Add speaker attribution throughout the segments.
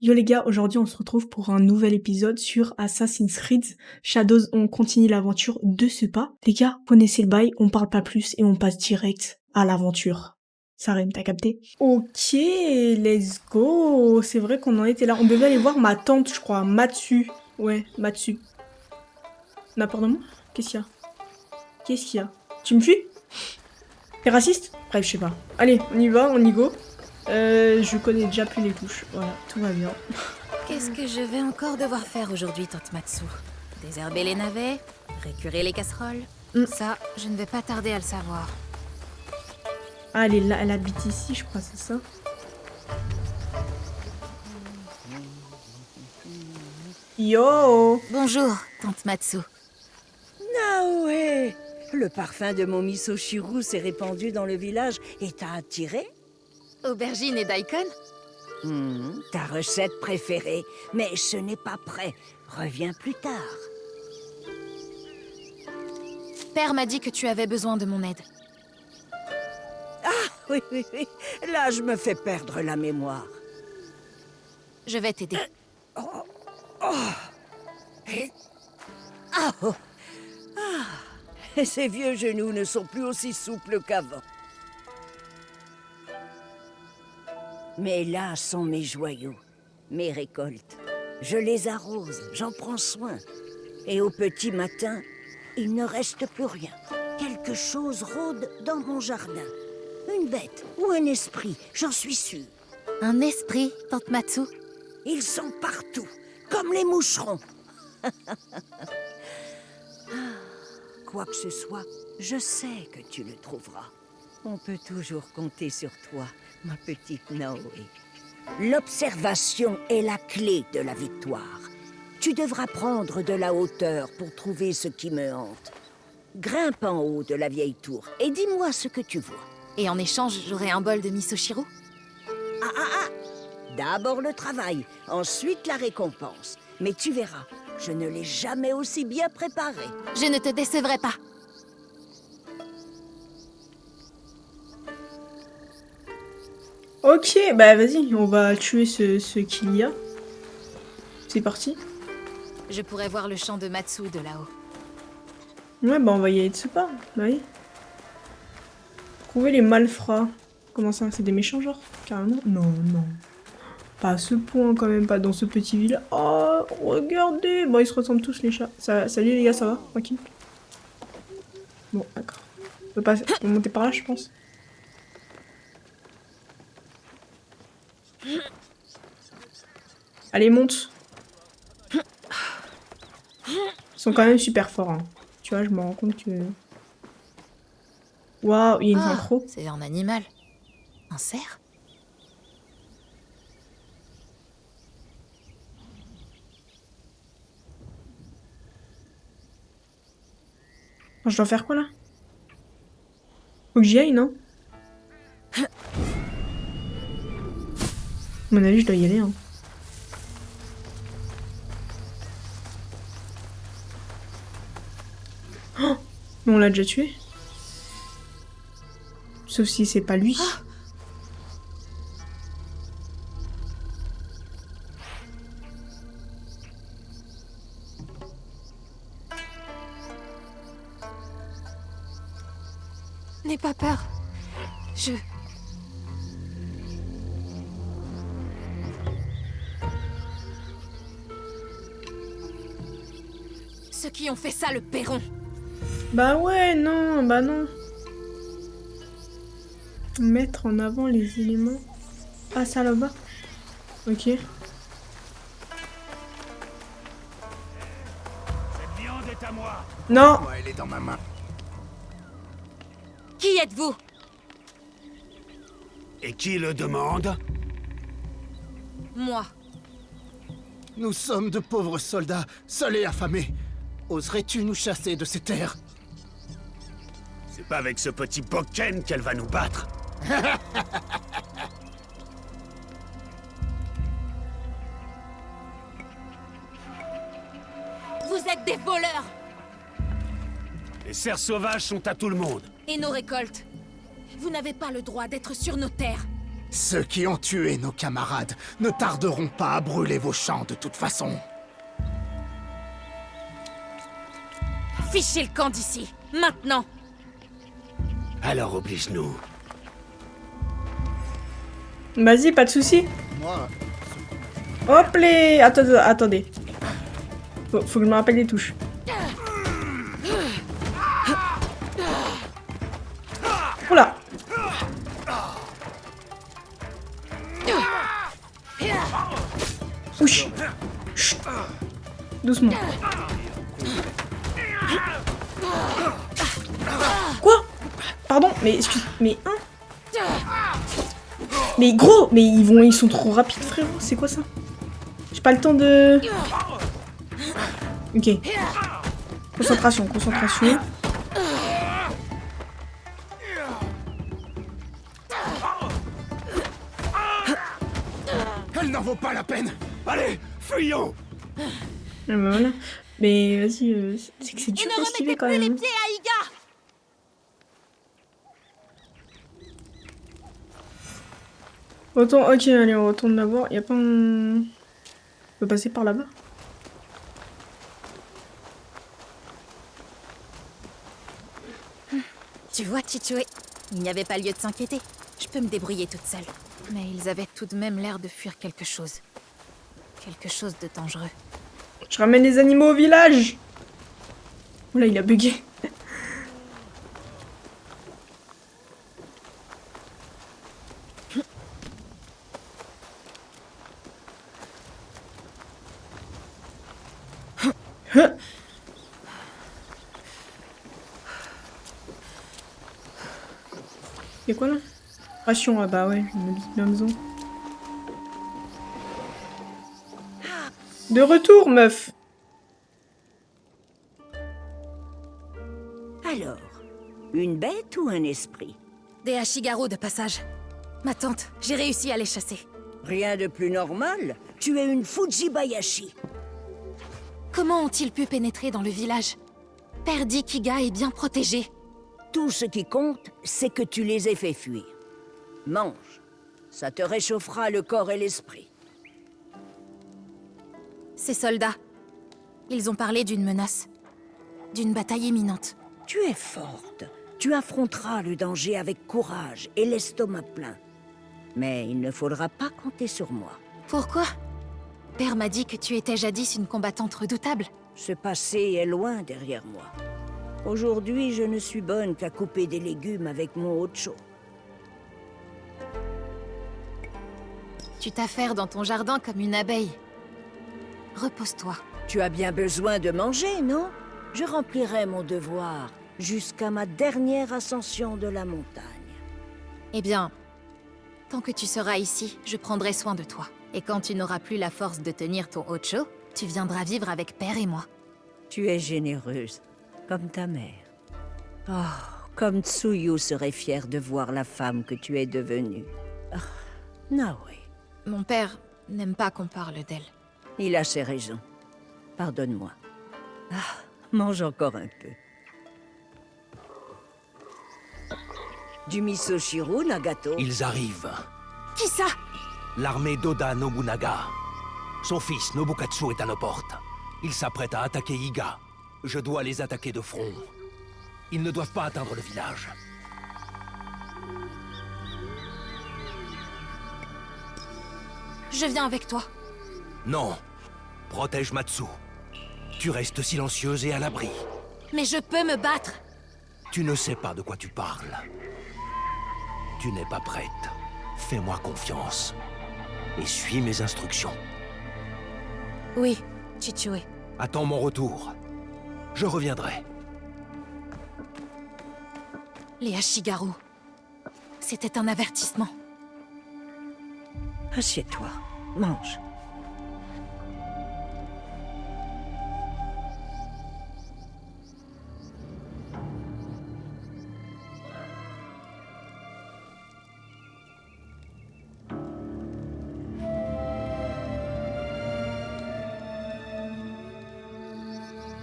Speaker 1: Yo les gars, aujourd'hui on se retrouve pour un nouvel épisode sur Assassin's Creed Shadows. On continue l'aventure de ce pas. Les gars, connaissez le bail, on parle pas plus et on passe direct à l'aventure. Ça rime, t'as capté? Ok, let's go. C'est vrai qu'on en était là. On devait aller voir ma tante, je crois, Matsu. Ouais, Matsu. N'importe moi. Qu'est-ce qu'il y a? Qu'est-ce qu'il y a? Tu me fuis? T'es raciste? Bref, je sais pas. Allez, on y va, on y go. Je connais déjà plus les touches. Voilà, tout va bien.
Speaker 2: Qu'est-ce que je vais encore devoir faire aujourd'hui, Tante Matsu? Désherber les navets? Récurer les casseroles? Ça, je ne vais pas tarder à le savoir.
Speaker 1: Ah, elle est là, elle habite ici, je crois, c'est ça. Yo!
Speaker 2: Bonjour, Tante Matsu.
Speaker 3: Naoé, le parfum de mon miso-shiru s'est répandu dans le village et t'a attiré?
Speaker 2: Aubergine et daikon?
Speaker 3: Ta recette préférée, mais ce n'est pas prêt. Reviens plus tard.
Speaker 2: Père m'a dit que tu avais besoin de mon aide.
Speaker 3: Oui, oui, oui. Là, je me fais perdre la mémoire.
Speaker 2: Je vais t'aider.
Speaker 3: Ces vieux genoux ne sont plus aussi souples qu'avant. Mais là sont mes joyaux, mes récoltes. Je les arrose, j'en prends soin. Et au petit matin, il ne reste plus rien. Quelque chose rôde dans mon jardin. Une bête ou un esprit, j'en suis sûre.
Speaker 2: Un esprit, Tante Matsu?
Speaker 3: Ils sont partout, comme les moucherons. Quoi que ce soit, je sais que tu le trouveras. On peut toujours compter sur toi, ma petite Naoé. L'observation est la clé de la victoire. Tu devras prendre de la hauteur pour trouver ce qui me hante. Grimpe en haut de la vieille tour et dis-moi ce que tu vois.
Speaker 2: Et en échange, j'aurai un bol de miso-shiru?
Speaker 3: D'abord le travail, ensuite la récompense. Mais tu verras, je ne l'ai jamais aussi bien préparé.
Speaker 2: Je ne te décevrai pas.
Speaker 1: Ok, bah vas-y, on va tuer ce qu'il y a. C'est parti.
Speaker 2: Je pourrais voir le champ de Matsu de là-haut.
Speaker 1: Ouais, bah on va y aller de ce pas. Bah oui. Trouver les malfrats. Comment ça, c'est des méchants genre? Carrément? Non, non. Pas à ce point quand même, pas dans ce petit village. Oh, regardez! Bon, ils se ressemblent tous les chats. Salut les gars, ça va? Tranquille? Bon, d'accord. On peut monter par là, je pense. Allez, monte! Ils sont quand même super forts, hein. Tu vois, je me rends compte que... Waouh, il y a une synchro.
Speaker 2: C'est un animal. Un cerf?
Speaker 1: Je dois faire quoi là? Faut que j'y aille, non? À mon avis, je dois y aller, hein. Oh, mais on l'a déjà tué. Sauf si c'est pas lui.
Speaker 2: N'aie pas peur. Ceux qui ont fait ça le paieront.
Speaker 1: Bah ouais, non, bah non. Mettre en avant les éléments. Ah, ça là-bas. Ok.
Speaker 4: Cette viande est à moi.
Speaker 1: Non!
Speaker 4: Moi, elle est dans ma main.
Speaker 2: Qui êtes-vous?
Speaker 4: Et qui le demande?
Speaker 2: Moi.
Speaker 5: Nous sommes de pauvres soldats, seuls et affamés. Oserais-tu nous chasser de ces terres?
Speaker 4: C'est pas avec ce petit bokken qu'elle va nous battre.
Speaker 2: Vous êtes des voleurs.
Speaker 4: Les cerfs sauvages sont à tout le monde.
Speaker 2: Et nos récoltes. Vous n'avez pas le droit d'être sur nos terres.
Speaker 5: Ceux qui ont tué nos camarades ne tarderont pas à brûler vos champs de toute façon.
Speaker 2: Fichez le camp d'ici, maintenant.
Speaker 4: Alors oblige-nous.
Speaker 1: Vas-y, pas de soucis.
Speaker 5: Moi,
Speaker 1: Hop les... Attendez. Faut que je me rappelle les touches. Oula. Ouch. Chut. Doucement. Quoi? Pardon, mais excuse... Mais... Hein? Mais gros, mais ils sont trop rapides, frérot. C'est quoi ça? J'ai pas le temps de... Ok. Concentration.
Speaker 5: elle n'en vaut pas la peine.
Speaker 4: Allez, fuyons!
Speaker 1: Ah bah voilà. Mais vas-y, c'est que c'est dur à esquiver quand même.
Speaker 2: pieds à Iga.
Speaker 1: Autant, ok, allez, on retourne d'abord. Y'a pas un... On peut passer par là-bas?
Speaker 2: Tu vois, Chichoé, il n'y avait pas lieu de s'inquiéter. Je peux me débrouiller toute seule. Mais ils avaient tout de même l'air de fuir quelque chose. Quelque chose de dangereux.
Speaker 1: Je ramène les animaux au village! Oula, il a bugué. Y'a quoi là? Ration, ah bah ouais, je me dis bien besoin. De retour, meuf!
Speaker 3: Alors, une bête ou un esprit?
Speaker 2: Des Ashigaru de passage. Ma tante, j'ai réussi à les chasser.
Speaker 3: Rien de plus normal. Tu es une Fujibayashi.
Speaker 2: Comment ont-ils pu pénétrer dans le village? Père dit qu'Iga est bien protégé.
Speaker 3: Tout ce qui compte, c'est que tu les aies fait fuir. Mange. Ça te réchauffera le corps et l'esprit.
Speaker 2: Ces soldats, ils ont parlé d'une menace. D'une bataille imminente.
Speaker 3: Tu es forte. Tu affronteras le danger avec courage et l'estomac plein. Mais il ne faudra pas compter sur moi.
Speaker 2: Pourquoi? Père m'a dit que tu étais jadis une combattante redoutable.
Speaker 3: Ce passé est loin derrière moi. Aujourd'hui, je ne suis bonne qu'à couper des légumes avec mon Ocho.
Speaker 2: Tu t'affaires dans ton jardin comme une abeille. Repose-toi.
Speaker 3: Tu as bien besoin de manger, non? Je remplirai mon devoir jusqu'à ma dernière ascension de la montagne.
Speaker 2: Eh bien, tant que tu seras ici, je prendrai soin de toi. Et quand tu n'auras plus la force de tenir ton Ocho, tu viendras vivre avec Père et moi.
Speaker 3: Tu es généreuse, comme ta mère. Oh, comme Tsuyu serait fière de voir la femme que tu es devenue. Ah, Naoe,
Speaker 2: Mon père n'aime pas qu'on parle d'elle.
Speaker 3: il a ses raisons. Pardonne-moi. Ah, mange encore un peu. Du miso-shiru, Nagato?
Speaker 6: Ils arrivent.
Speaker 2: Qui ça?
Speaker 6: L'armée d'Oda Nobunaga. Son fils Nobukatsu est à nos portes. Il s'apprête à attaquer Iga. Je dois les attaquer de front. Ils ne doivent pas atteindre le village.
Speaker 2: Je viens avec toi.
Speaker 6: Non. Protège Matsu. Tu restes silencieuse et à l'abri.
Speaker 2: Mais je peux me battre.
Speaker 6: Tu ne sais pas de quoi tu parles. Tu n'es pas prête. Fais-moi confiance. Et suis mes instructions.
Speaker 2: Oui, Chichoé.
Speaker 6: Attends mon retour. Je reviendrai.
Speaker 2: Les Ashigaru. C'était un avertissement.
Speaker 3: Assieds-toi, mange.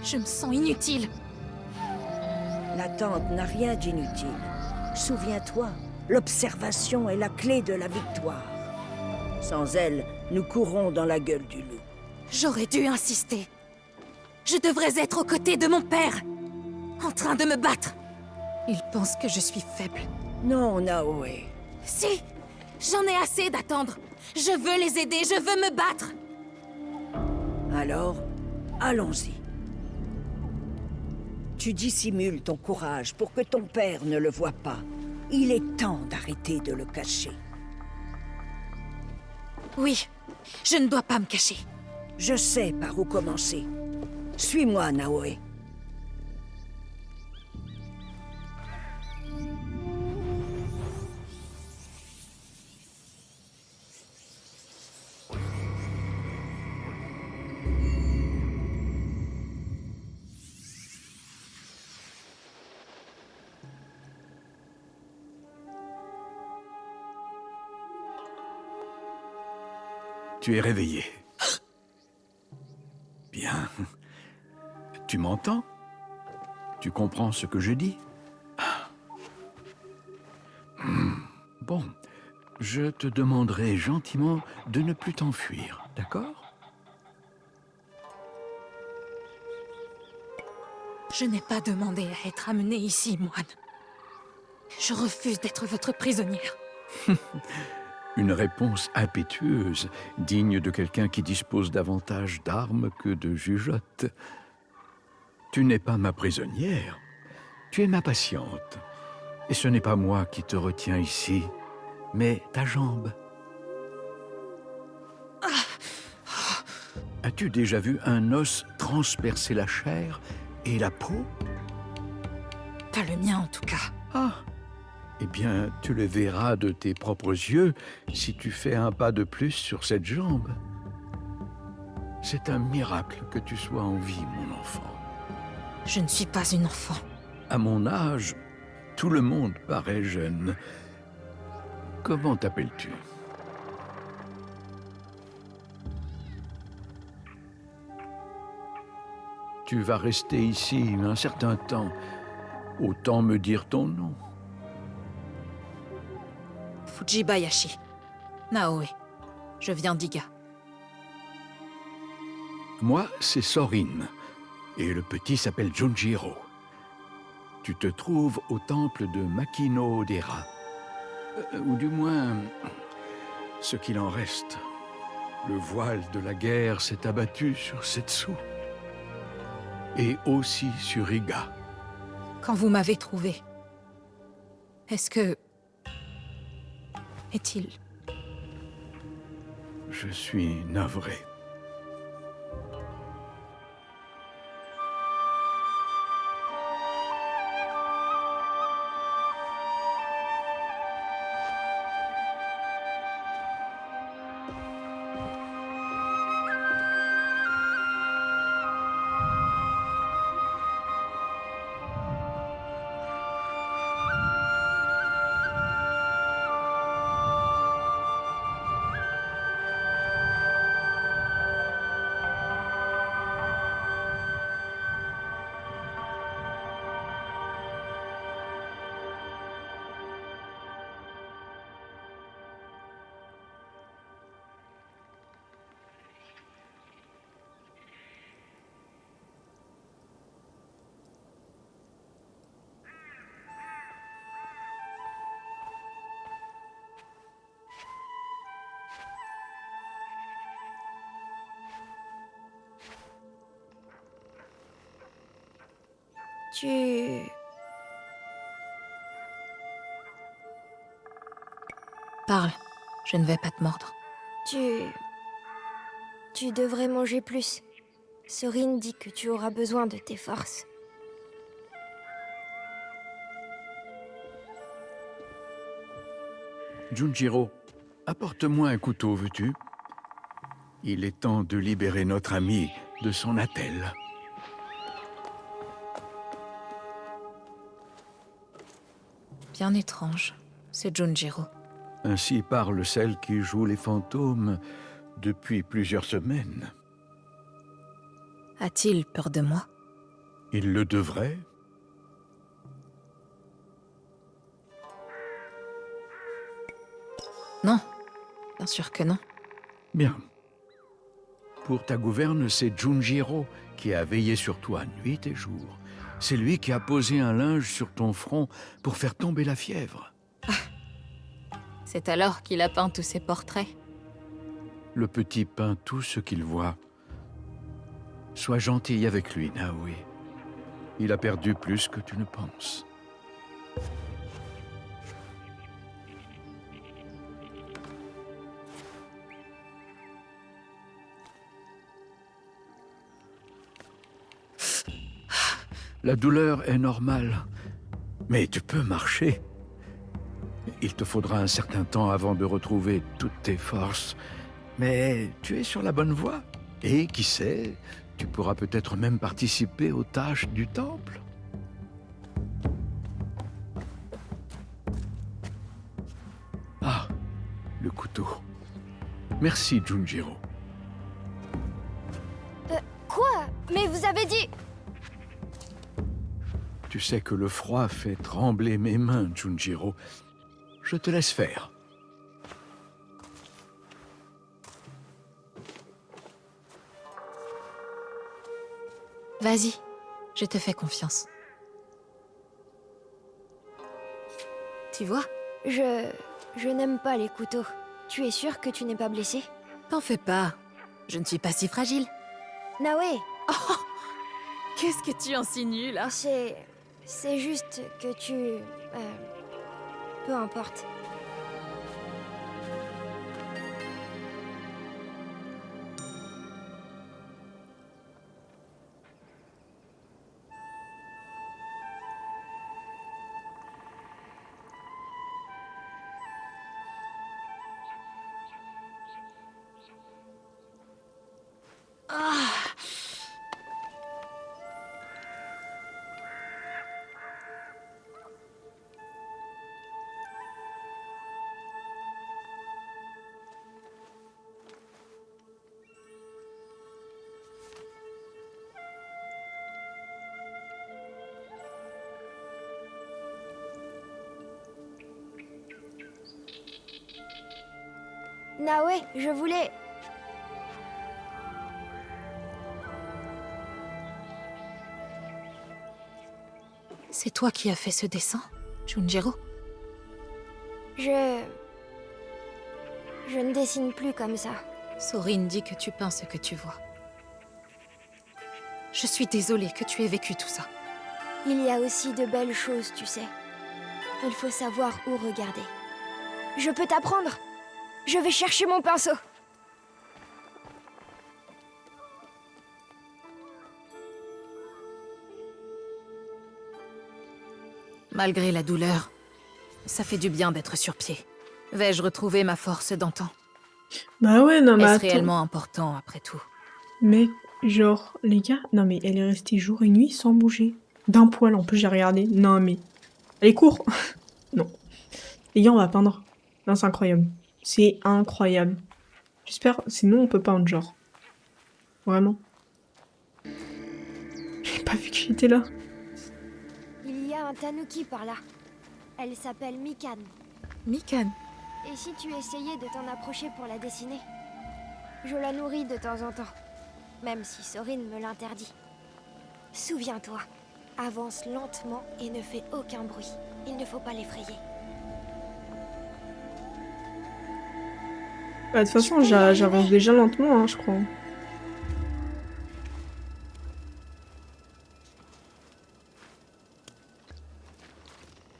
Speaker 2: Je me sens inutile.
Speaker 3: La tante n'a rien d'inutile. Souviens-toi, L'observation est la clé de la victoire. Sans elle, nous courons dans la gueule du loup.
Speaker 2: J'aurais dû insister. Je devrais être aux côtés de mon père, en train de me battre. Il pense que je suis faible.
Speaker 3: Non, Naoe.
Speaker 2: Si, j'en ai assez d'attendre. Je veux les aider, je veux me battre.
Speaker 3: Alors, allons-y. Tu dissimules ton courage pour que ton père ne le voie pas. Il est temps d'arrêter de le cacher.
Speaker 2: Oui, je ne dois pas me cacher.
Speaker 3: Je sais par où commencer. Suis-moi, Naoe.
Speaker 7: Tu es réveillé. Bien. Tu m'entends? Tu comprends ce que je dis? Bon, je te demanderai gentiment de ne plus t'enfuir, d'accord?
Speaker 2: Je n'ai pas demandé à être amenée ici, moine. Je refuse d'être votre prisonnière.
Speaker 7: Une réponse impétueuse, digne de quelqu'un qui dispose davantage d'armes que de jugeotes. Tu n'es pas ma prisonnière, tu es ma patiente. Et ce n'est pas moi qui te retiens ici, mais ta jambe. As-tu déjà vu un os transpercer la chair et la peau?
Speaker 2: Pas le mien, en tout cas.
Speaker 7: Ah! Eh bien, tu le verras de tes propres yeux si tu fais un pas de plus sur cette jambe. C'est un miracle que tu sois en vie, mon enfant.
Speaker 2: Je ne suis pas une enfant.
Speaker 7: À mon âge, tout le monde paraît jeune. Comment t'appelles-tu? Tu vas rester ici un certain temps. Autant me dire ton nom.
Speaker 2: Fujibayashi. Naoe. Je viens d'Iga.
Speaker 7: Moi, c'est Sorin. Et le petit s'appelle Junjiro. Tu te trouves au temple de Makino-dera. Ou du moins, ce qu'il en reste. Le voile de la guerre s'est abattu sur Setsu. Et aussi sur Iga.
Speaker 2: Quand vous m'avez trouvé, est-ce que... Est-il...
Speaker 7: Je suis navré.
Speaker 8: Tu...
Speaker 2: Parle, je ne vais pas te mordre.
Speaker 8: Tu devrais manger plus. Sorin dit que tu auras besoin de tes forces.
Speaker 7: Junjiro, apporte-moi un couteau, veux-tu? Il est temps de libérer notre ami de son attelle.
Speaker 2: Bien étrange, c'est Junjiro.
Speaker 7: Ainsi parle celle qui joue les fantômes depuis plusieurs semaines.
Speaker 2: A-t-il peur de moi?
Speaker 7: Il le devrait.
Speaker 2: Non, bien sûr que non.
Speaker 7: Bien. Pour ta gouverne, c'est Junjiro qui a veillé sur toi nuit et jour. C'est lui qui a posé un linge sur ton front pour faire tomber la fièvre.
Speaker 2: C'est alors qu'il a peint tous ses portraits.
Speaker 7: Le petit peint tout ce qu'il voit. Sois gentil avec lui, Naoe. Il a perdu plus que tu ne penses. La douleur est normale, mais tu peux marcher. Il te faudra un certain temps avant de retrouver toutes tes forces, mais tu es sur la bonne voie. Et qui sait, tu pourras peut-être même participer aux tâches du temple. Ah, le couteau. Merci, Junjiro.
Speaker 8: Quoi? Mais vous avez dit...
Speaker 7: Tu sais que le froid fait trembler mes mains, Junjiro. Je te laisse faire.
Speaker 2: Vas-y, je te fais confiance. Tu vois?
Speaker 8: Je n'aime pas les couteaux. Tu es sûr que tu n'es pas blessé?
Speaker 2: T'en fais pas. Je ne suis pas si fragile.
Speaker 8: Naoe,
Speaker 2: Qu'est-ce que tu insinues, là?
Speaker 8: c'est juste que tu... peu importe. Naoe, je voulais...
Speaker 2: C'est toi qui as fait ce dessin, Junjiro?
Speaker 8: Je ne dessine plus comme ça.
Speaker 2: Sorin dit que tu peins ce que tu vois. Je suis désolée que tu aies vécu tout ça.
Speaker 8: Il y a aussi de belles choses, tu sais. Il faut savoir où regarder. Je peux t'apprendre. Je vais chercher mon pinceau.
Speaker 2: Malgré la douleur, ça fait du bien d'être sur pied. Vais-je retrouver ma force d'antan?
Speaker 1: Bah ouais, non mais
Speaker 2: Est-ce
Speaker 1: attends.
Speaker 2: réellement important après tout?
Speaker 1: Mais genre, les gars, non mais elle est restée jour et nuit sans bouger. D'un poil, en plus j'ai regardé. Non mais... Elle est court. Non. Les gars, on va peindre. Non, c'est incroyable. C'est incroyable. J'espère... Sinon, on peut peindre, genre. Vraiment. J'ai pas vu que j'étais là.
Speaker 8: Il y a un tanuki par là. Elle s'appelle Mikan.
Speaker 2: Mikan.
Speaker 8: Et si tu essayais de t'en approcher pour la dessiner? Je la nourris de temps en temps. Même si Sorin me l'interdit. Souviens-toi. Avance lentement et ne fais aucun bruit. Il ne faut pas l'effrayer.
Speaker 1: Bah, de toute façon, j'avance déjà lentement, hein, je crois.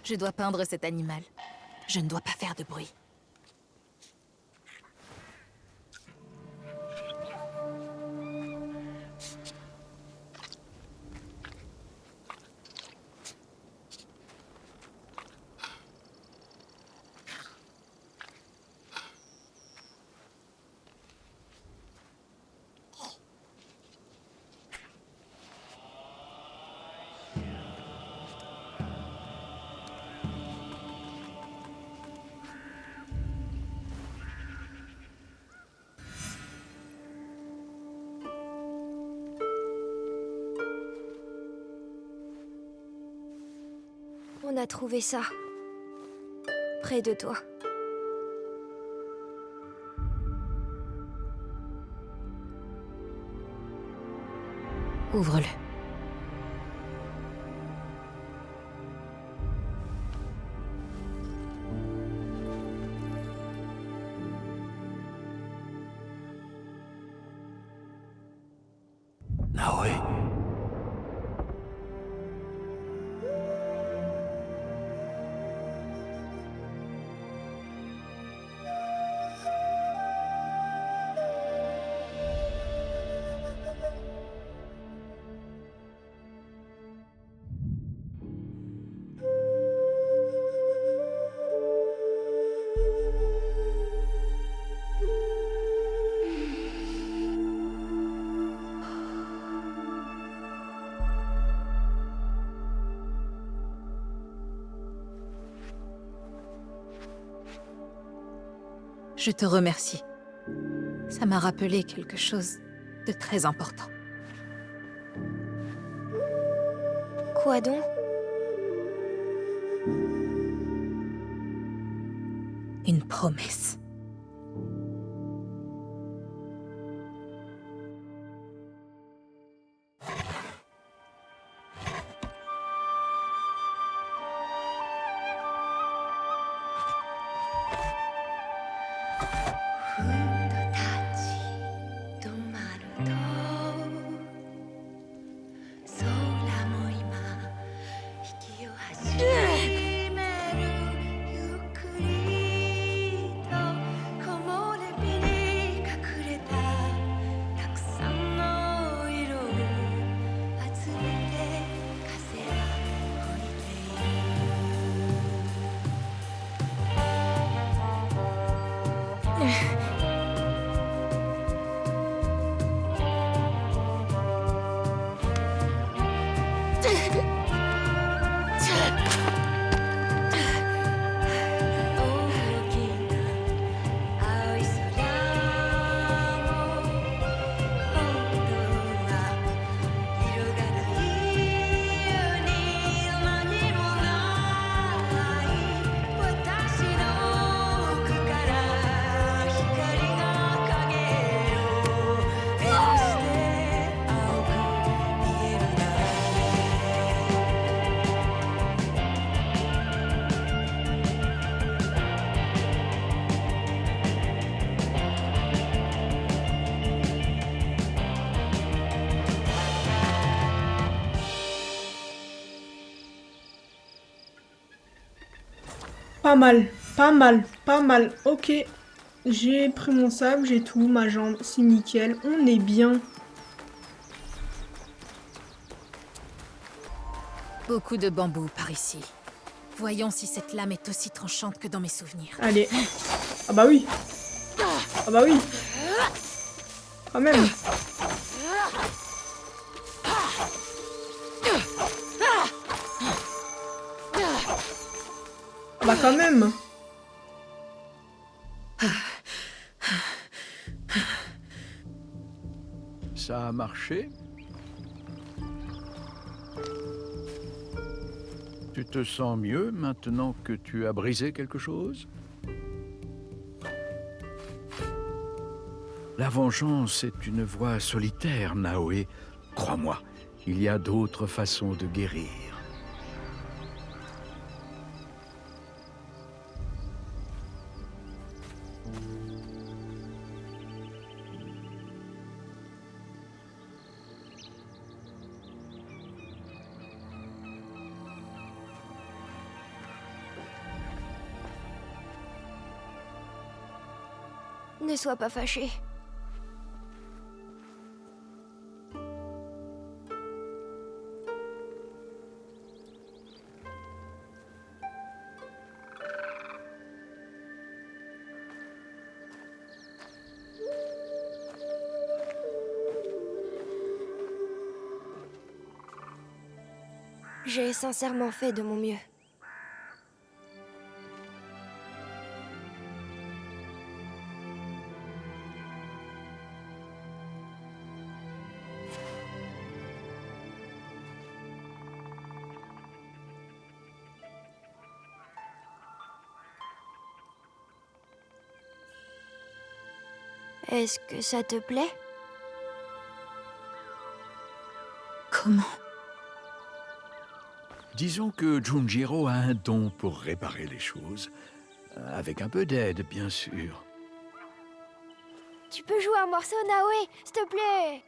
Speaker 2: Je dois peindre cet animal. Je ne dois pas faire de bruit.
Speaker 8: On a trouvé ça. Près de toi.
Speaker 2: Ouvre-le.
Speaker 6: Naoe.
Speaker 2: Je te remercie. Ça m'a rappelé quelque chose de très important.
Speaker 8: Quoi donc?
Speaker 2: Une promesse.
Speaker 1: Pas mal, pas mal, pas mal. Ok, j'ai pris mon sable, j'ai tout, ma jambe, c'est nickel, on est bien.
Speaker 2: Beaucoup de bambou par ici. Voyons si cette lame est aussi tranchante que dans mes souvenirs.
Speaker 1: Allez. Ah bah oui. Ah bah oui. Quand même. Ah bah quand même.
Speaker 7: Ça a marché? Tu te sens mieux maintenant que tu as brisé quelque chose? La vengeance est une voie solitaire, Naoe. Crois-moi, il y a d'autres façons de guérir.
Speaker 8: Ne sois pas fâché. J'ai sincèrement fait de mon mieux. Est-ce que ça te plaît?
Speaker 2: Comment?
Speaker 7: Disons que Junjiro a un don pour réparer les choses. Avec un peu d'aide, bien sûr.
Speaker 8: Tu peux jouer un morceau, Naoé, s'il te plaît.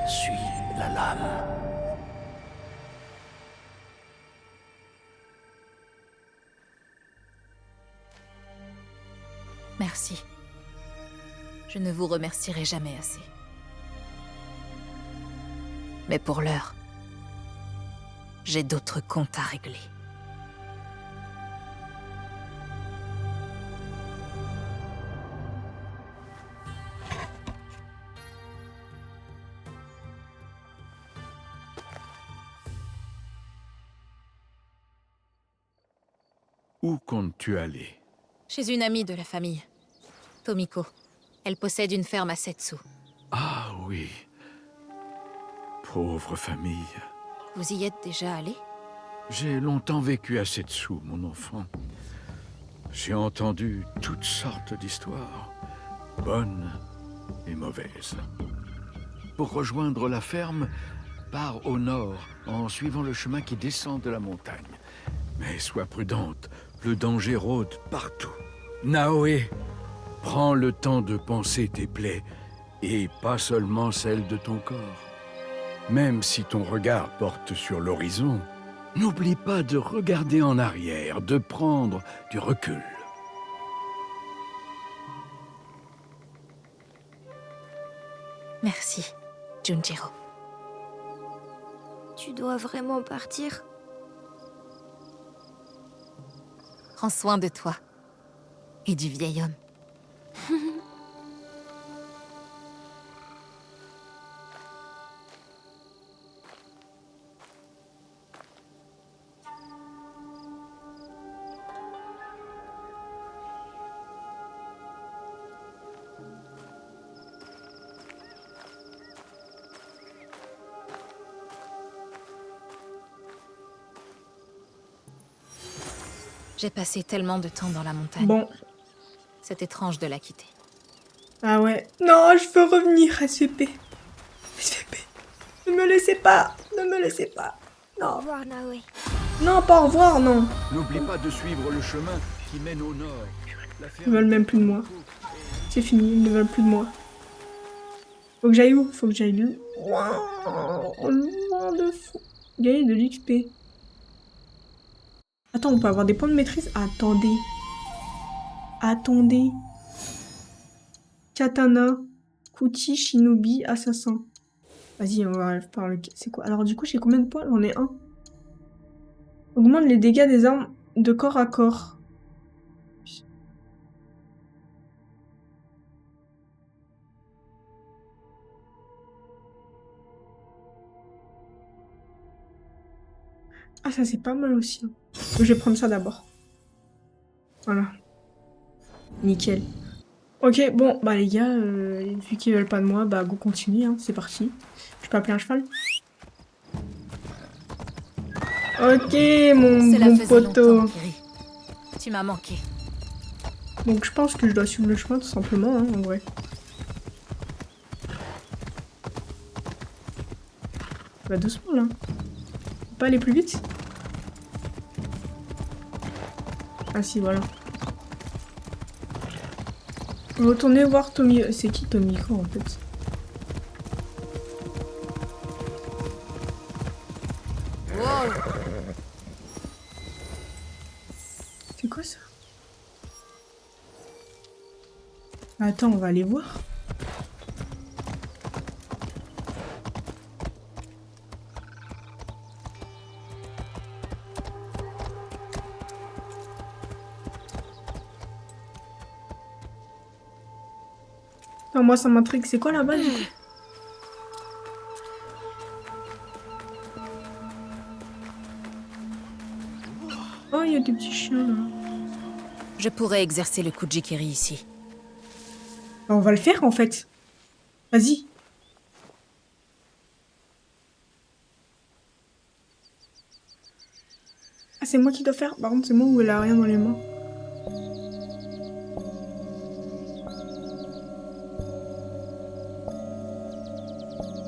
Speaker 6: Suis la lame.
Speaker 2: Merci. Je ne vous remercierai jamais assez. Mais pour l'heure, j'ai d'autres comptes à régler.
Speaker 7: Où comptes-tu aller?
Speaker 2: Chez une amie de la famille, Tomiko. Elle possède une ferme à Setsu.
Speaker 7: Ah oui. Pauvre famille.
Speaker 2: Vous y êtes déjà allé?
Speaker 7: J'ai longtemps vécu à Setsu, mon enfant. J'ai entendu toutes sortes d'histoires, bonnes et mauvaises. Pour rejoindre la ferme, pars au nord en suivant le chemin qui descend de la montagne. Mais sois prudente, le danger rôde partout. Naoé, prends le temps de panser tes plaies, et pas seulement celles de ton corps. Même si ton regard porte sur l'horizon, n'oublie pas de regarder en arrière, de prendre du recul.
Speaker 2: Merci, Junjiro.
Speaker 8: Tu dois vraiment partir?
Speaker 2: Prends soin de toi et du vieil homme. J'ai passé tellement de temps dans la montagne.
Speaker 1: Bon.
Speaker 2: C'est étrange de la quitter.
Speaker 1: Ah ouais. Non, je veux revenir, SVP. SVP. Ne me laissez pas. Ne me laissez pas.
Speaker 8: Au
Speaker 1: Non.
Speaker 8: revoir, Naoé.
Speaker 1: Non, pas au revoir, non.
Speaker 7: N'oublie pas de suivre le chemin qui mène au nord. La
Speaker 1: Ils
Speaker 7: ferme-
Speaker 1: veulent même plus de moi. C'est fini, ils ne veulent plus de moi. Faut que j'aille où? Faut que j'aille loin. Loin de fou. Gagner de l'XP. Attends, on peut avoir des points de maîtrise? Attendez. Attendez. Katana, Kuti, Shinobi, Assassin. Vas-y, on va par le... C'est quoi? Alors du coup, j'ai combien de points? J'en ai un. Augmente les dégâts des armes de corps à corps. Ah, ça c'est pas mal aussi. Je vais prendre ça d'abord. Voilà. Nickel. Ok, bon, bah les gars, vu qu'ils veulent pas de moi, bah go continue, hein, c'est parti. Je peux appeler un cheval? Ok, mon
Speaker 2: Cela
Speaker 1: bon
Speaker 2: faisait
Speaker 1: poteau.
Speaker 2: longtemps, Kiri. Tu m'as manqué.
Speaker 1: Donc je pense que je dois suivre le chemin tout simplement, hein, en vrai. Bah doucement là. Faut pas aller plus vite? Ah si, voilà. Retournez voir Tommy. C'est qui Tomiko en fait?
Speaker 2: Wow.
Speaker 1: C'est quoi ça? Attends, on va aller voir. Non, moi ça m'intrigue. C'est quoi là-bas du coup? Oh, il y a des petits chiens là.
Speaker 2: Je pourrais exercer le Kujikiri ici.
Speaker 1: Bah, on va le faire en fait. Vas-y. Ah, c'est moi qui dois faire. Par contre, c'est moi où elle a rien dans les mains.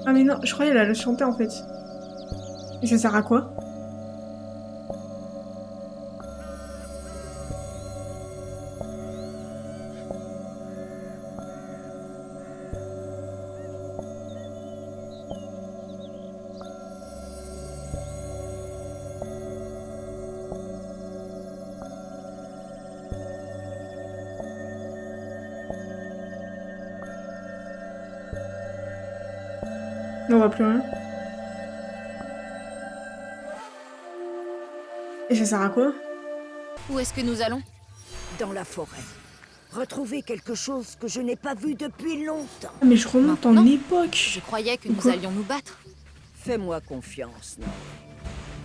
Speaker 1: Ah, mais non, je croyais qu'elle allait chanter en fait. Et ça sert à quoi? Non, on voit plus rien. Et ça sert à quoi?
Speaker 2: Où est-ce que nous allons?
Speaker 3: Dans la forêt. Retrouver quelque chose que je n'ai pas vu depuis longtemps.
Speaker 1: Ah, mais je remonte en
Speaker 2: Maintenant
Speaker 1: époque.
Speaker 2: Je croyais que nous
Speaker 1: Quoi?
Speaker 2: allions nous battre.
Speaker 3: Fais-moi confiance, non.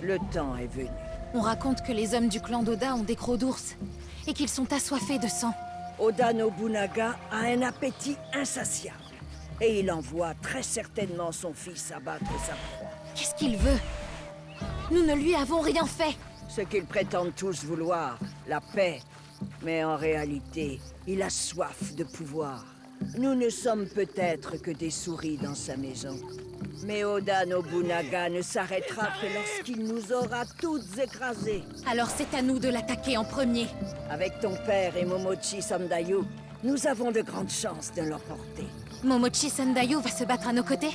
Speaker 3: Le temps est venu.
Speaker 2: On raconte que les hommes du clan d'Oda ont des crocs d'ours et qu'ils sont assoiffés de sang.
Speaker 3: Oda Nobunaga a un appétit insatiable. Et il envoie très certainement son fils abattre sa proie.
Speaker 2: Qu'est-ce qu'il veut? Nous ne lui avons rien fait.
Speaker 3: Ce qu'ils prétendent tous vouloir, la paix. Mais en réalité, il a soif de pouvoir. Nous ne sommes peut-être que des souris dans sa maison. Mais Oda Nobunaga ne s'arrêtera que lorsqu'il nous aura toutes écrasées.
Speaker 2: Alors c'est à nous de l'attaquer en premier.
Speaker 3: Avec ton père et Momochi Sandayu, nous avons de grandes chances de l'emporter.
Speaker 2: Momochi Sandayu va se battre à nos côtés.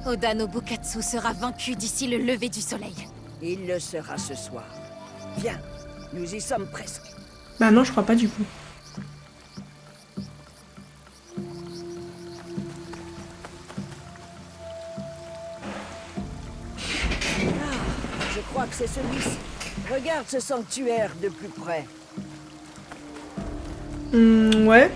Speaker 2: Oda Nobukatsu sera vaincu d'ici le lever du soleil.
Speaker 3: Il le sera ce soir. Viens, nous y sommes presque.
Speaker 1: Bah non, je crois pas du coup.
Speaker 3: Je crois que c'est celui-ci. Regarde ce sanctuaire de plus près.
Speaker 1: Ouais.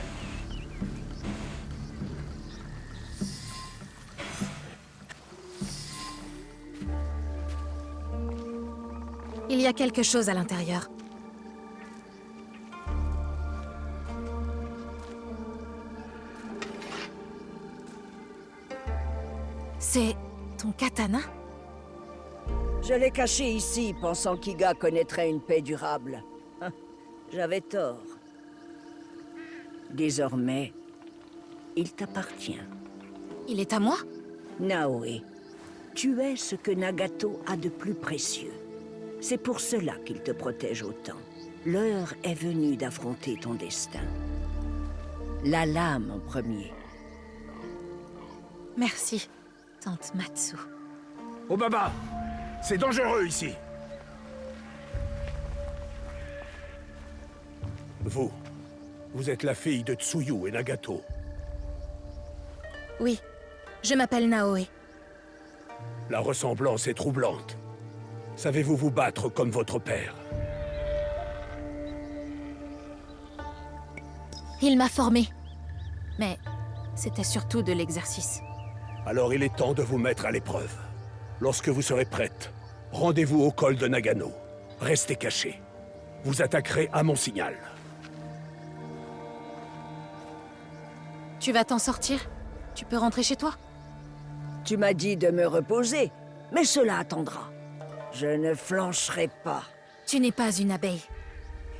Speaker 2: Il y a quelque chose à l'intérieur. C'est ton katana?
Speaker 3: Je l'ai caché ici, pensant qu'Iga connaîtrait une paix durable. J'avais tort. Désormais, il t'appartient.
Speaker 2: Il est à moi?
Speaker 3: Naoe, tu es ce que Nagato a de plus précieux. C'est pour cela qu'il te protège autant. L'heure est venue d'affronter ton destin. La lame en premier.
Speaker 2: Merci, tante Matsu.
Speaker 4: Obaba, c'est dangereux ici. Vous êtes la fille de Tsuyu et Nagato.
Speaker 2: Oui, je m'appelle Naoe.
Speaker 4: La ressemblance est troublante. Savez-vous vous battre comme votre père?
Speaker 2: Il m'a formée. Mais c'était surtout de l'exercice.
Speaker 4: Alors il est temps de vous mettre à l'épreuve. Lorsque vous serez prête, rendez-vous au col de Nagano. Restez cachés. Vous attaquerez à mon signal.
Speaker 2: Tu vas t'en sortir? Tu peux rentrer chez toi?
Speaker 3: Tu m'as dit de me reposer, mais cela attendra. Je ne flancherai pas.
Speaker 2: Tu n'es pas une abeille.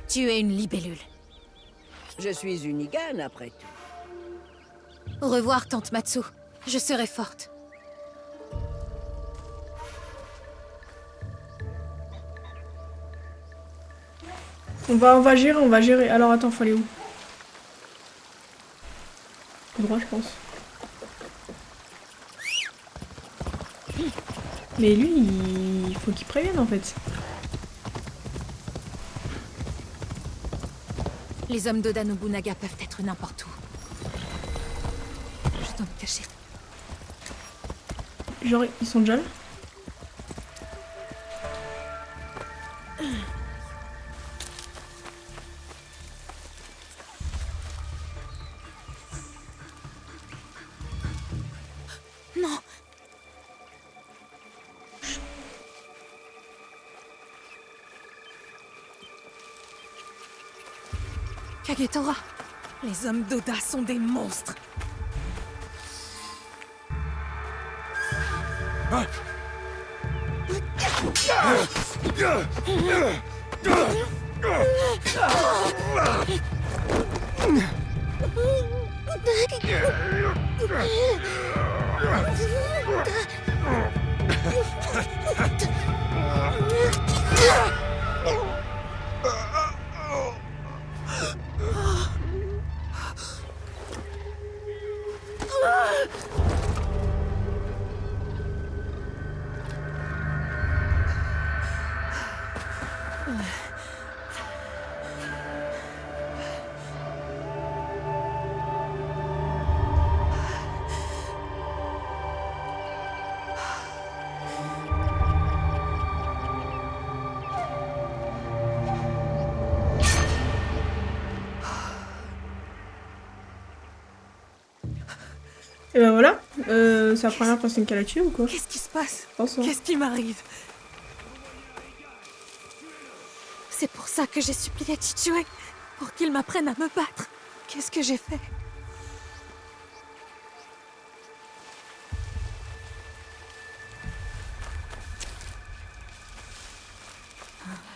Speaker 2: Tu es une libellule.
Speaker 3: Je suis une Igane, après tout.
Speaker 2: Au revoir, tante Matsu. Je serai forte.
Speaker 1: On va gérer, on va gérer. Alors attends, faut aller où? droit, je pense. Mais lui, il faut qu'il prévienne en fait.
Speaker 2: Les hommes d'Oda Nobunaga peuvent être n'importe où. Je dois me cacher.
Speaker 1: Genre, ils sont déjà là?
Speaker 2: Non! Kagetora, les hommes d'Oda sont des monstres.
Speaker 1: Et ben voilà, c'est la première personne qu'elle a tué ou quoi?
Speaker 2: Qu'est-ce qui se passe?
Speaker 1: Je pense, hein.
Speaker 2: Qu'est-ce qui m'arrive? C'est pour ça que j'ai supplié Chichue, pour qu'il m'apprenne à me battre. Qu'est-ce que j'ai fait?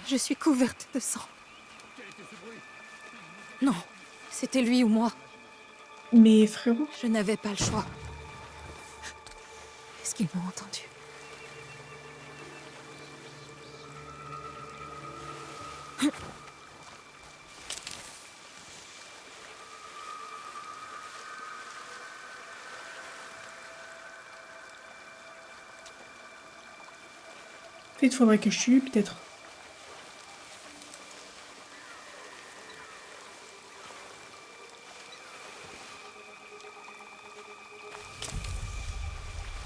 Speaker 2: Je suis couverte de sang. Non, c'était lui ou moi.
Speaker 1: Mais frérot,
Speaker 2: Je n'avais pas le choix. Est-ce qu'ils m'ont entendu?
Speaker 1: peut-être faudrait que je tue peut-être.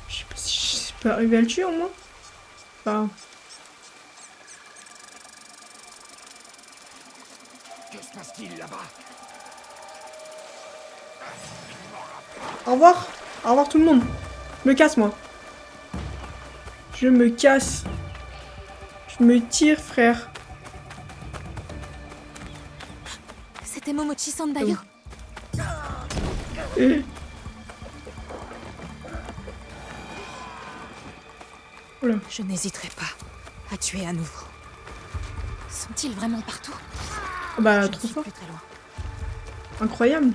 Speaker 1: Je sais pas si je peux arriver à le tuer au moins. Enfin,
Speaker 4: Que se passe-t-il là-bas?
Speaker 1: au revoir. Au revoir tout le monde. Je me casse moi. Je me casse. Je me tire frère.
Speaker 2: C'était Momochi Sandayo.
Speaker 1: Oula.
Speaker 2: Je n'hésiterai pas à tuer à nouveau. Sont-ils vraiment partout?
Speaker 1: Bah
Speaker 2: Je
Speaker 1: trop
Speaker 2: ne suis
Speaker 1: fort.
Speaker 2: plus très loin.
Speaker 1: Incroyable.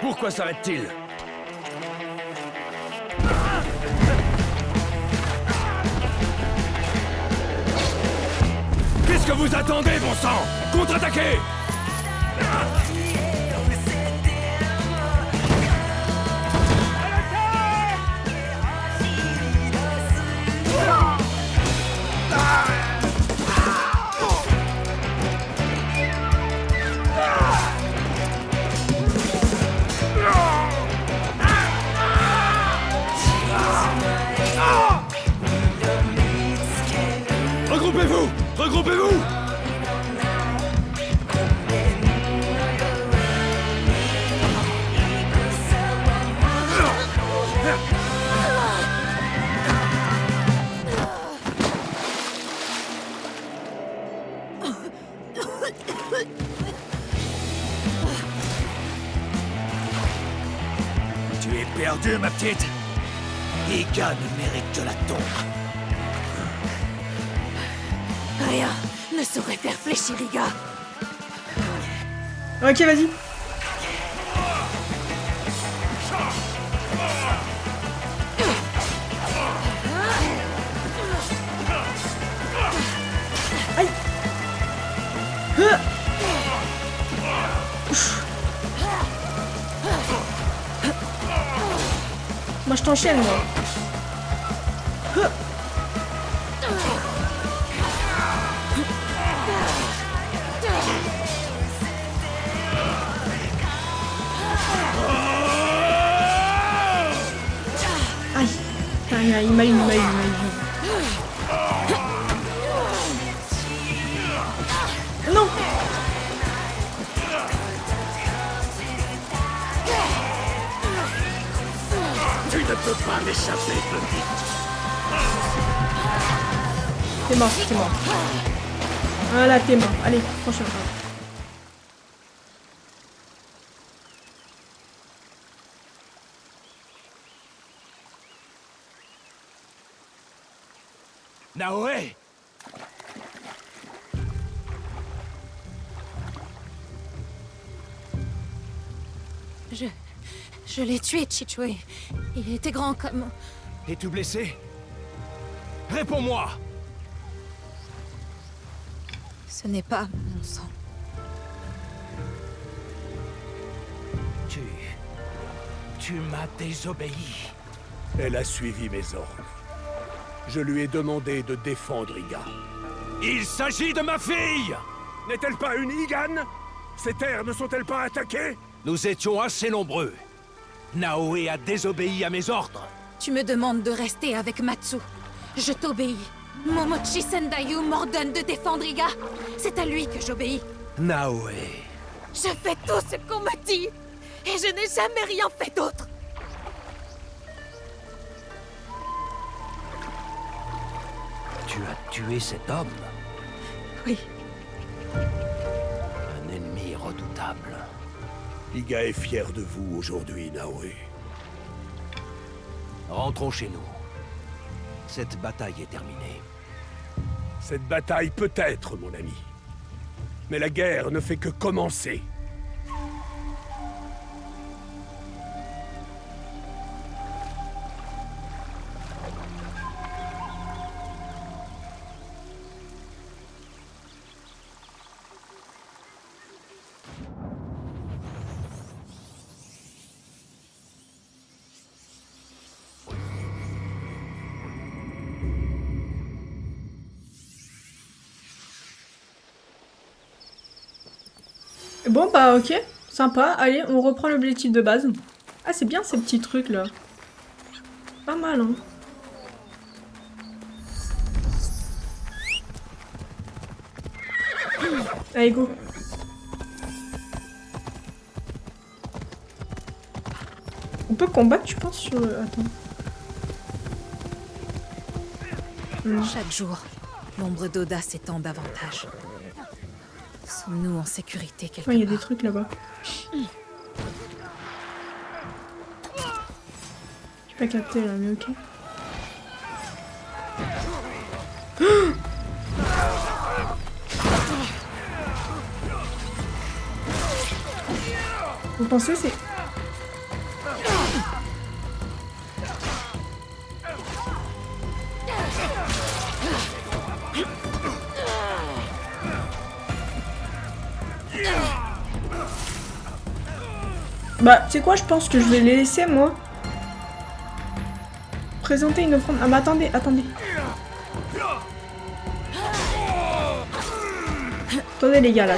Speaker 6: Pourquoi s'arrête-t-il? Qu'est-ce que vous attendez, bon sang? Contre-attaquez! Sauvez-vous!
Speaker 9: Tu es perdue, ma petite. Iga ne mérite que la tombe.
Speaker 2: Rien ne saurait faire fléchir Iga.
Speaker 1: Ok, vas-y. Aïe. Moi je t'enchaîne moi. Aïe. Aïe, aïe, il m'a eu. Non.
Speaker 9: Tu ne peux pas m'échapper, petite.
Speaker 1: T'es mort. Voilà, t'es mort. Allez, prochain round.
Speaker 6: Naoé!
Speaker 2: Je l'ai tué, Chichue. Il était grand comme...
Speaker 6: Es-tu blessé? Réponds-moi!
Speaker 2: Ce n'est pas mon sang.
Speaker 6: Tu m'as désobéi.
Speaker 4: Elle a suivi mes ordres. Je lui ai demandé de défendre Iga.
Speaker 6: Il s'agit de ma fille!
Speaker 4: N'est-elle pas une Igane? Ces terres ne sont-elles pas attaquées?
Speaker 6: Nous étions assez nombreux. Naoé a désobéi à mes ordres.
Speaker 2: Tu me demandes de rester avec Matsu. Je t'obéis. Momochi Sendayu m'ordonne de défendre Iga. C'est à lui que j'obéis.
Speaker 6: Naoé...
Speaker 2: Je fais tout ce qu'on me dit. Et je n'ai jamais rien fait d'autre.
Speaker 6: Tu as tué cet homme?
Speaker 2: Oui.
Speaker 6: Un ennemi redoutable.
Speaker 4: Iga est fière de vous aujourd'hui, Naoé.
Speaker 6: Rentrons chez nous. Cette bataille est terminée.
Speaker 4: Cette bataille peut être, mon ami. Mais la guerre ne fait que commencer.
Speaker 1: Bon bah ok, sympa. Allez, on reprend l'objectif de base. Ah c'est bien ces petits trucs là. Pas mal hein. Allez go. On peut combattre tu penses sur... Attends.
Speaker 2: Chaque jour, l'ombre d'Oda s'étend davantage. Sommes-nous en sécurité quelque part?
Speaker 1: Il y a des trucs là-bas. J'ai pas capté là, mais ok. Vous pensez c'est... Bah, tu sais quoi, je pense que je vais les laisser, moi. Présenter une offrande. Ah, mais attendez. Attendez, les gars, là,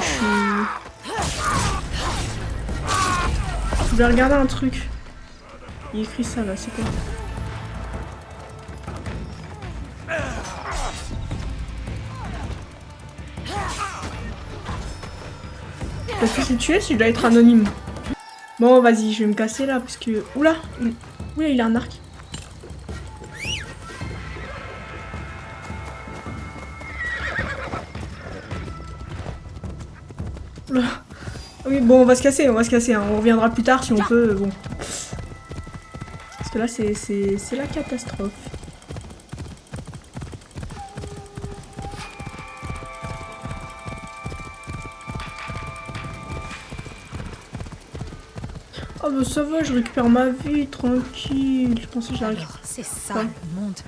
Speaker 1: je vais regarder un truc. Il écrit ça, là, c'est quoi? Je dois tous les tuer si je dois être anonyme. Bon, vas-y, je vais me casser là parce que... Oula, il a un arc. Oula. Oui, bon, on va se casser, hein. On reviendra plus tard si on peut, bon. Parce que là, c'est la catastrophe. Oh bah ça va, je récupère ma vie, tranquille. Je pensais que j'arrive.
Speaker 2: Alors, c'est ça
Speaker 1: Ouais.
Speaker 2: le monde.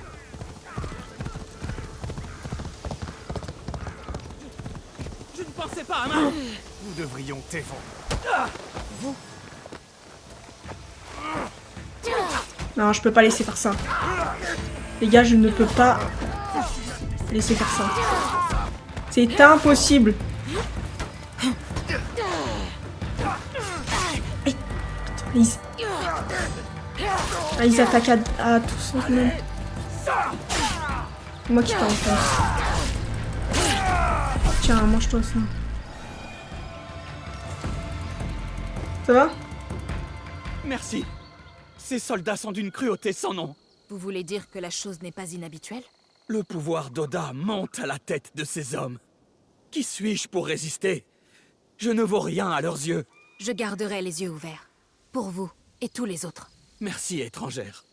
Speaker 9: Je ne pensais pas à main. Nous devrions t'effondrer.
Speaker 1: Non, je peux pas laisser faire ça. Les gars, je ne peux pas laisser faire ça. C'est impossible. Aïe. Ils attaquent à tous en même. C'est moi qui t'enfonce. Tiens, mange-toi ça. Ça va?
Speaker 9: Merci. Ces soldats sont d'une cruauté sans nom.
Speaker 2: Vous voulez dire que la chose n'est pas inhabituelle?
Speaker 9: Le pouvoir d'Oda monte à la tête de ces hommes. Qui suis-je pour résister? Je ne vaux rien à leurs yeux.
Speaker 2: Je garderai les yeux ouverts. Pour vous et tous les autres.
Speaker 9: Merci, étrangère.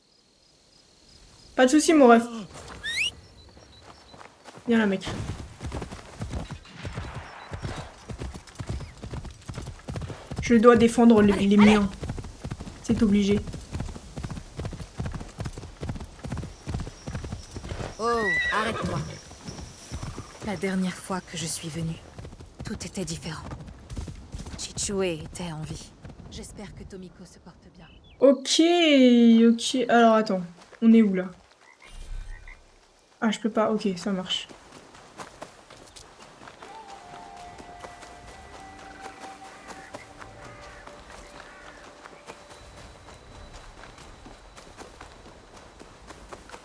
Speaker 1: Pas de soucis, mon ref. Viens là, mec. Je dois défendre les miens. C'est obligé.
Speaker 2: Oh, arrête-toi. La dernière fois que je suis venue, tout était différent. Chichue était en vie. J'espère que Tomiko se porte bien.
Speaker 1: Ok. Alors, attends. On est où, là? Ah, je peux pas. Ok, ça marche.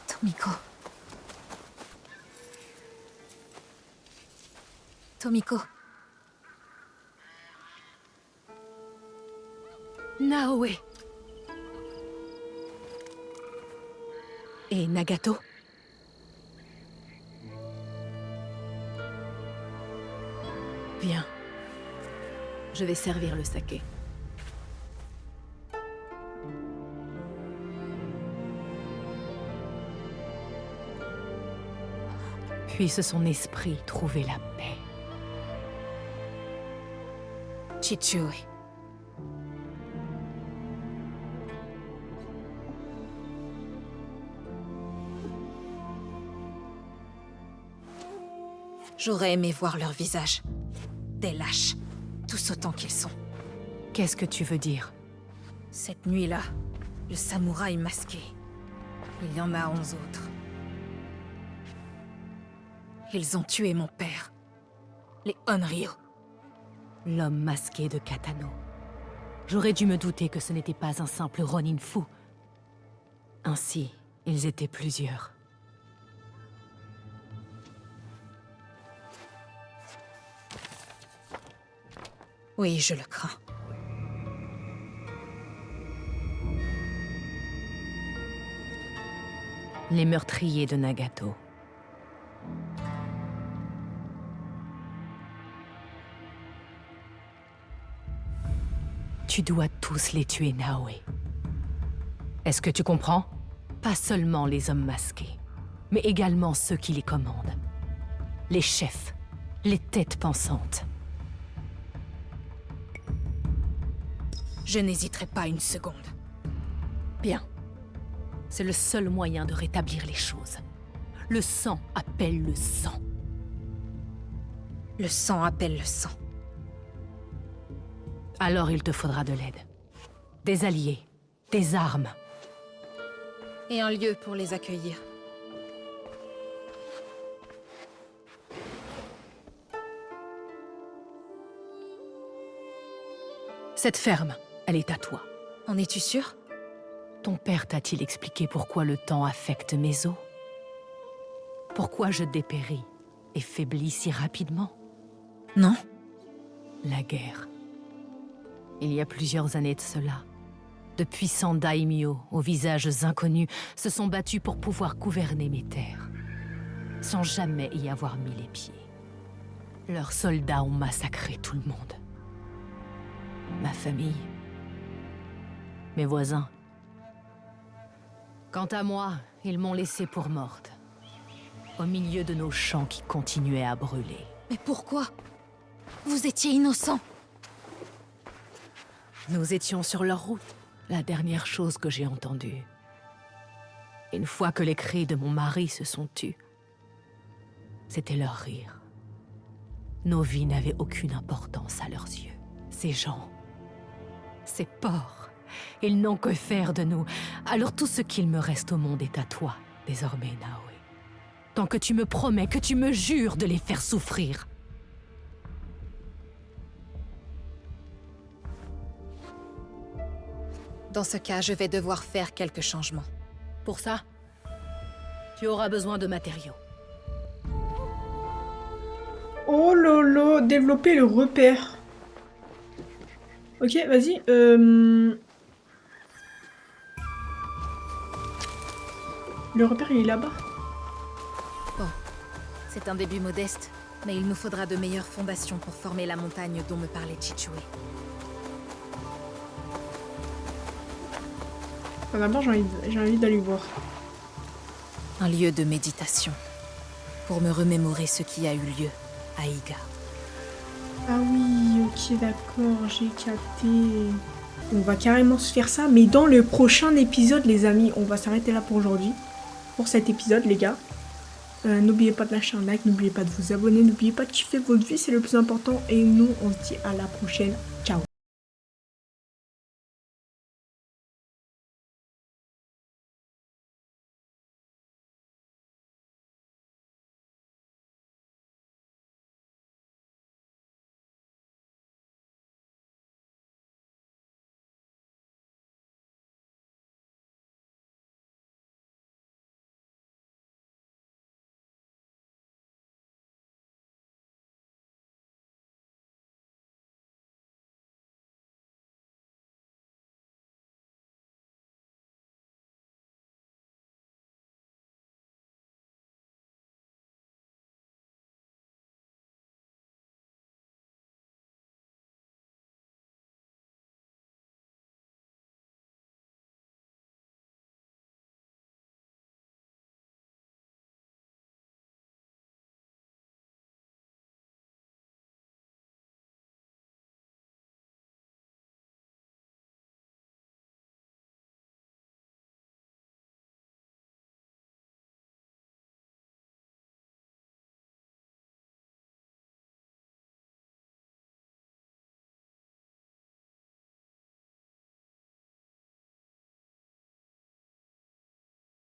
Speaker 2: Tomiko. Tomiko. Naoe. Et Nagato. Viens. Je vais servir le saké. Puisse son esprit trouver la paix. Chichue. J'aurais aimé voir leur visage. Des lâches, tous autant qu'ils sont. Qu'est-ce que tu veux dire? Cette nuit-là, le samouraï masqué. Il y en a 11 autres. Ils ont tué mon père. Les Onryo.
Speaker 10: L'homme masqué de Katano. J'aurais dû me douter que ce n'était pas un simple Ronin fou. Ainsi, ils étaient plusieurs.
Speaker 2: Oui, je le crains.
Speaker 10: Les meurtriers de Nagato. Tu dois tous les tuer, Naoe. Est-ce que tu comprends? Pas seulement les hommes masqués, mais également ceux qui les commandent. Les chefs, les têtes pensantes.
Speaker 2: Je n'hésiterai pas une seconde.
Speaker 10: Bien. C'est le seul moyen de rétablir les choses. Le sang appelle le sang.
Speaker 2: Le sang appelle le sang.
Speaker 10: Alors il te faudra de l'aide. Des alliés, des armes.
Speaker 2: Et un lieu pour les accueillir.
Speaker 10: Cette ferme, elle est à toi.
Speaker 2: En es-tu sûr?
Speaker 10: Ton père t'a-t-il expliqué pourquoi le temps affecte mes os? Pourquoi je dépéris et faiblis si rapidement?
Speaker 2: Non.
Speaker 10: La guerre, Il y a plusieurs années de cela, de puissants daimyo aux visages inconnus se sont battus pour pouvoir gouverner mes terres, sans jamais y avoir mis les pieds. Leurs soldats ont massacré tout le monde. Ma famille, mes voisins. Quant à moi, ils m'ont laissé pour morte, au milieu de nos champs qui continuaient à brûler.
Speaker 2: Mais pourquoi? Vous étiez innocent.
Speaker 10: Nous étions sur leur route, la dernière chose que j'ai entendue. Une fois que les cris de mon mari se sont tus, c'était leur rire. Nos vies n'avaient aucune importance à leurs yeux. Ces gens, ces porcs, ils n'ont que faire de nous. Alors tout ce qu'il me reste au monde est à toi, désormais, Naoe. Tant que tu me promets, que tu me jures de les faire souffrir.
Speaker 2: Dans ce cas, je vais devoir faire quelques changements.
Speaker 10: Pour ça, tu auras besoin de matériaux.
Speaker 1: Oh lolo, développer le repère. Ok, vas-y. Le repère, il est là-bas.
Speaker 2: Bon, c'est un début modeste, mais il nous faudra de meilleures fondations pour former la montagne dont me parlait Chichue.
Speaker 1: Enfin, d'abord, j'ai envie d'aller voir.
Speaker 2: Un lieu de méditation, pour me remémorer ce qui a eu lieu à Iga.
Speaker 1: Ah oui, ok, d'accord, j'ai capté. On va carrément se faire ça, mais dans le prochain épisode, les amis. On va s'arrêter là pour aujourd'hui. Pour cet épisode, les gars. N'oubliez pas de lâcher un like, n'oubliez pas de vous abonner, n'oubliez pas de kiffer votre vie, c'est le plus important. Et nous, on se dit à la prochaine. Ciao.